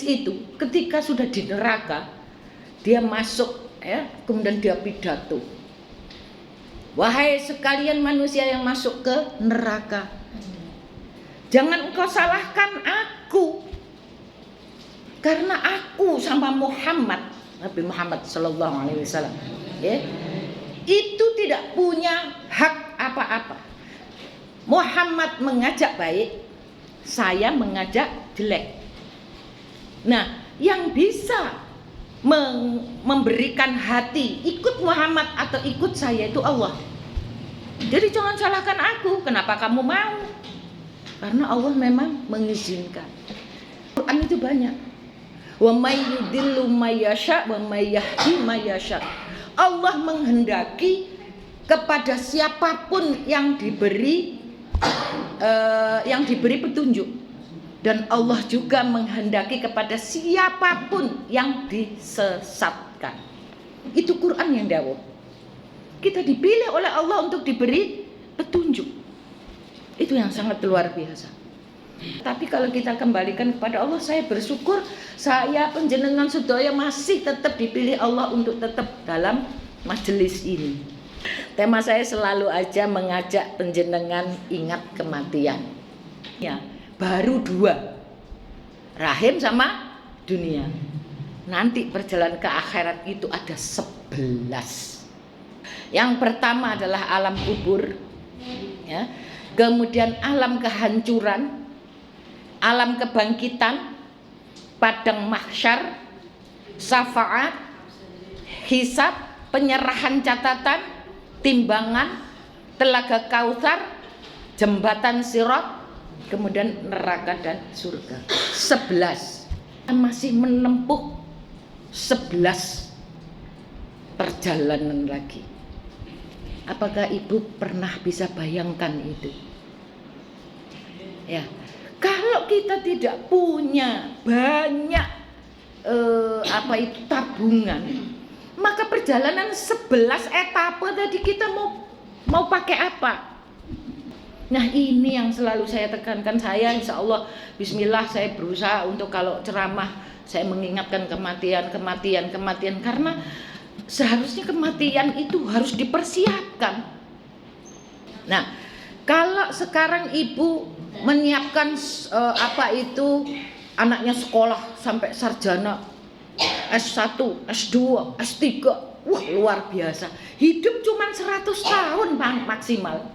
Itu ketika sudah di neraka, dia masuk ya, kemudian dia pidato, wahai sekalian manusia yang masuk ke neraka, jangan engkau salahkan aku, karena aku sama Muhammad, Nabi Muhammad Sallallahu Alaihi Wasallam, ya, itu tidak punya hak apa-apa. Muhammad mengajak baik, saya mengajak jelek. Nah, yang bisa memberikan hati ikut Muhammad atau ikut saya itu Allah. Jadi jangan salahkan aku, kenapa kamu mau? Karena Allah memang mengizinkan. Quran itu banyak. Wa may yudillu may yasha wa may yahdi may yasha. Allah menghendaki kepada siapapun yang diberi petunjuk. Dan Allah juga menghendaki kepada siapapun yang disesatkan. Itu Quran yang dawuh. Kita dipilih oleh Allah untuk diberi petunjuk. Itu yang sangat luar biasa. Tapi kalau kita kembalikan kepada Allah, saya bersyukur saya panjenengan sedaya masih tetap dipilih Allah untuk tetap dalam majelis ini. Tema saya selalu aja mengajak panjenengan ingat kematian. Ya. Baru dua, rahim sama dunia. Nanti perjalanan ke akhirat itu ada 11. Yang pertama adalah alam kubur, ya. Kemudian alam kehancuran, alam kebangkitan, padang mahsyar, syafaat, hisab, penyerahan catatan, timbangan, telaga kautsar, jembatan sirat, kemudian neraka dan surga. 11. Masih menempuh 11 perjalanan lagi. Apakah ibu pernah bisa bayangkan itu? Ya, kalau kita tidak punya banyak tabungan, maka perjalanan 11 etapa tadi kita mau pakai apa? Nah, ini yang selalu saya tekankan. Saya insya Allah bismillah saya berusaha untuk kalau ceramah saya mengingatkan kematian. Karena seharusnya kematian itu harus dipersiapkan. Nah, kalau sekarang ibu menyiapkan anaknya sekolah sampai sarjana S1, S2, S3, wah luar biasa. Hidup cuma 100 tahun Bang, maksimal.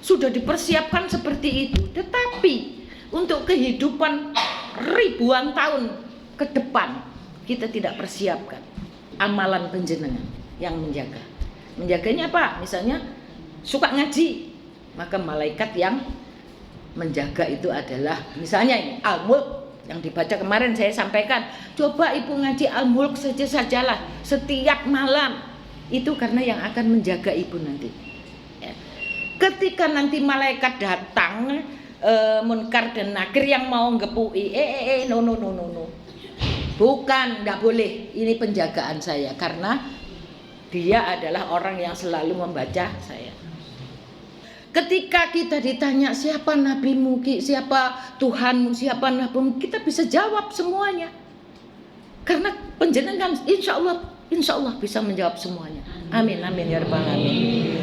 Sudah dipersiapkan seperti itu. Tetapi untuk kehidupan ribuan tahun ke depan kita tidak persiapkan. Amalan panjenengan yang menjaga. Menjaganya apa? Misalnya suka ngaji, maka malaikat yang menjaga itu adalah misalnya ini Al-Mulk yang dibaca kemarin saya sampaikan. Coba ibu ngaji Al-Mulk sajalah setiap malam. Itu karena yang akan menjaga ibu nanti. Ketika nanti malaikat datang, Munkar dan Nakir yang mau ngepui, no. Bukan, enggak boleh. Ini penjagaan saya karena dia adalah orang yang selalu membaca saya. Ketika kita ditanya siapa nabimu, siapa Tuhanmu, siapa nabimu, kita bisa jawab semuanya. Karena panjenengan insya Allah bisa menjawab semuanya. Amin ya rabbal alamin.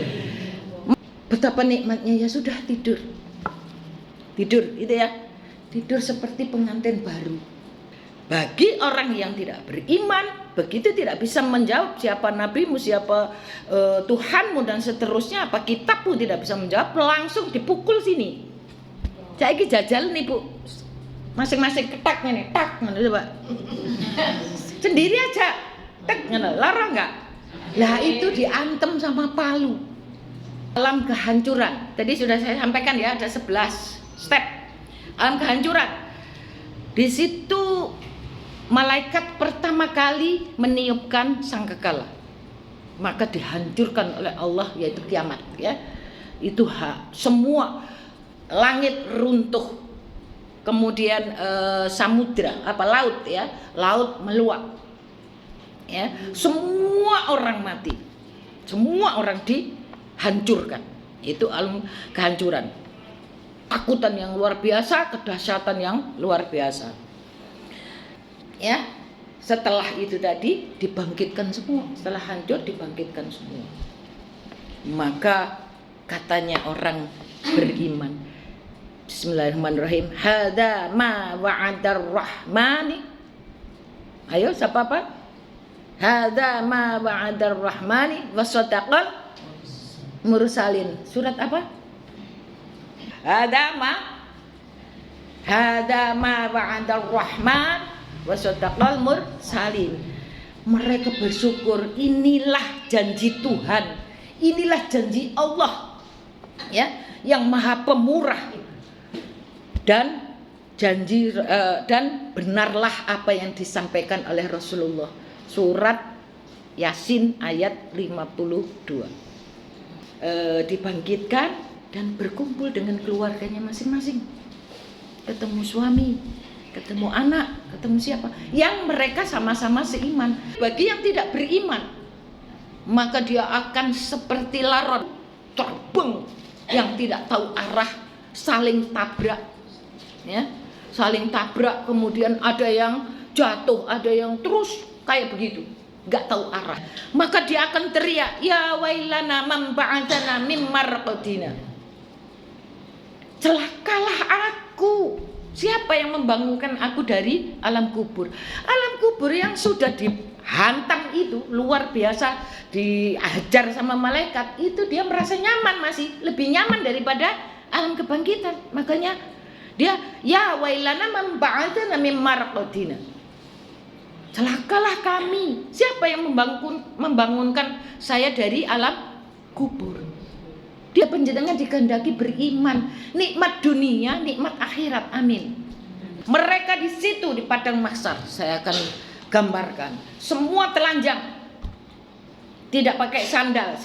Betapa nikmatnya ya sudah tidur itu ya, tidur seperti pengantin baru. Bagi orang yang tidak beriman, begitu tidak bisa menjawab siapa nabimu, siapa Tuhanmu dan seterusnya, apa kitabmu tidak bisa menjawab, langsung dipukul sini. Saya ini jajal nih bu, masing-masing ketaknya nih, tak coba sendiri aja, tak larang nggak? Lah itu diantem sama palu. Alam kehancuran, tadi sudah saya sampaikan ya, ada 11 step alam kehancuran. Di situ malaikat pertama kali meniupkan sangkakala, maka dihancurkan oleh Allah, yaitu kiamat ya. Itu semua langit runtuh, kemudian samudra laut ya, laut meluap ya, semua orang mati, semua orang dihancurkan. Itu alam kehancuran. Takutan yang luar biasa, kedahsyatan yang luar biasa. Ya, setelah itu tadi dibangkitkan semua, setelah hancur dibangkitkan semua. Maka katanya orang beriman, Bismillahirrahmanirrahim, hadza ma wa'adar rahmani. Ayo siapa apa? Hadza ma wa'adar rahmani wa sadaqal mursalin. Surat apa? Hadza ma wa'adar rahman wa sadaqal mursalin. Mereka bersyukur, inilah janji Tuhan. Inilah janji Allah, ya, yang Maha Pemurah, dan janji dan benarlah apa yang disampaikan oleh Rasulullah. Surat Yasin ayat 52. Dibangkitkan dan berkumpul dengan keluarganya masing-masing. Ketemu suami, ketemu anak, ketemu siapa? Yang mereka sama-sama seiman. Bagi yang tidak beriman, maka dia akan seperti laron terbang yang tidak tahu arah, saling tabrak, ya, saling tabrak. Kemudian ada yang jatuh, ada yang terus kayak begitu, nggak tahu arah. Maka dia akan teriak, ya wailana man ba'atsana mim marqadina. Celakalah aku, siapa yang membangunkan aku dari alam kubur? Alam kubur yang sudah dihantam itu luar biasa, diajar sama malaikat, itu dia merasa nyaman, masih lebih nyaman daripada alam kebangkitan. Makanya dia ya wailana man ba'atsana mim marqadina. Celakalah kami, siapa yang membangunkan saya dari alam kubur? Dia panjenengan dikehendaki beriman, nikmat dunia, nikmat akhirat. Amin. Mereka di situ di padang mahsyar, saya akan gambarkan, semua telanjang, tidak pakai sandal,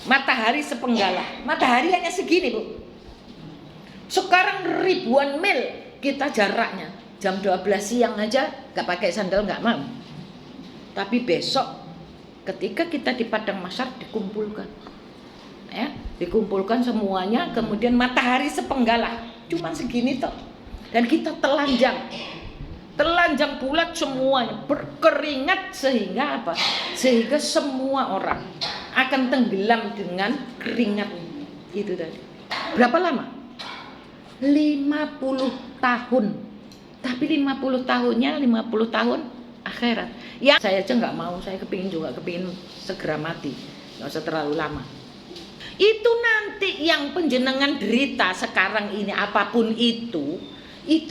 matahari sepenggalah. Matahari hanya segini, Bu. Sekarang ribuan mil kita jaraknya, jam 12 siang aja gak pakai sandal gak mau. Tapi besok ketika kita di padang mahsyar dikumpulkan, ya, dikumpulkan semuanya, kemudian matahari sepenggalah, cuma segini toh, dan kita telanjang bulat semuanya, berkeringat, sehingga apa? Sehingga semua orang akan tenggelam dengan keringat itu tadi. Berapa lama? 50 tahun. Tapi 50 tahunnya 50 tahun akhirat. Ya saya aja nggak mau, saya kepingin segera mati, nggak usah terlalu lama. Itu nanti yang penjenengan derita sekarang ini, apapun itu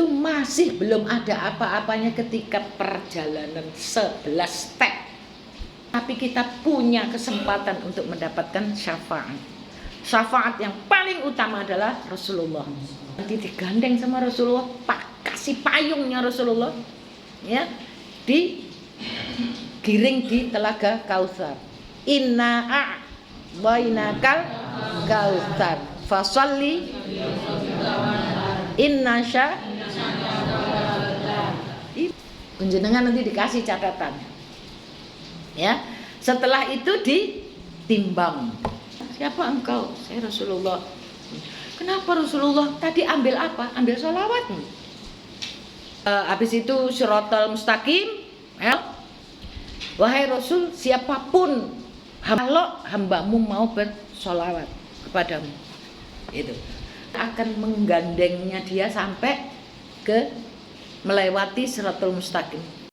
masih belum ada apa-apanya ketika perjalanan 11 step. Tapi kita punya kesempatan untuk mendapatkan syafaat. Syafaat yang paling utama adalah Rasulullah. Nanti digandeng sama Rasulullah, kasih payungnya Rasulullah, ya, digiring di telaga Kautsar. Inna a'tainakal Kautsar fasalli inna sya. Penjenengan nanti dikasih catatan, ya. Setelah itu ditimbang, siapa engkau? Saya Rasulullah. Kenapa Rasulullah? Tadi ambil apa? Ambil sholawat. Habis itu Shiratal Mustaqim, ya. Wahai Rasul, siapapun kalau hambamu mau bersolawat kepadamu, itu akan menggandengnya dia sampai ke melewati Shiratal Mustaqim.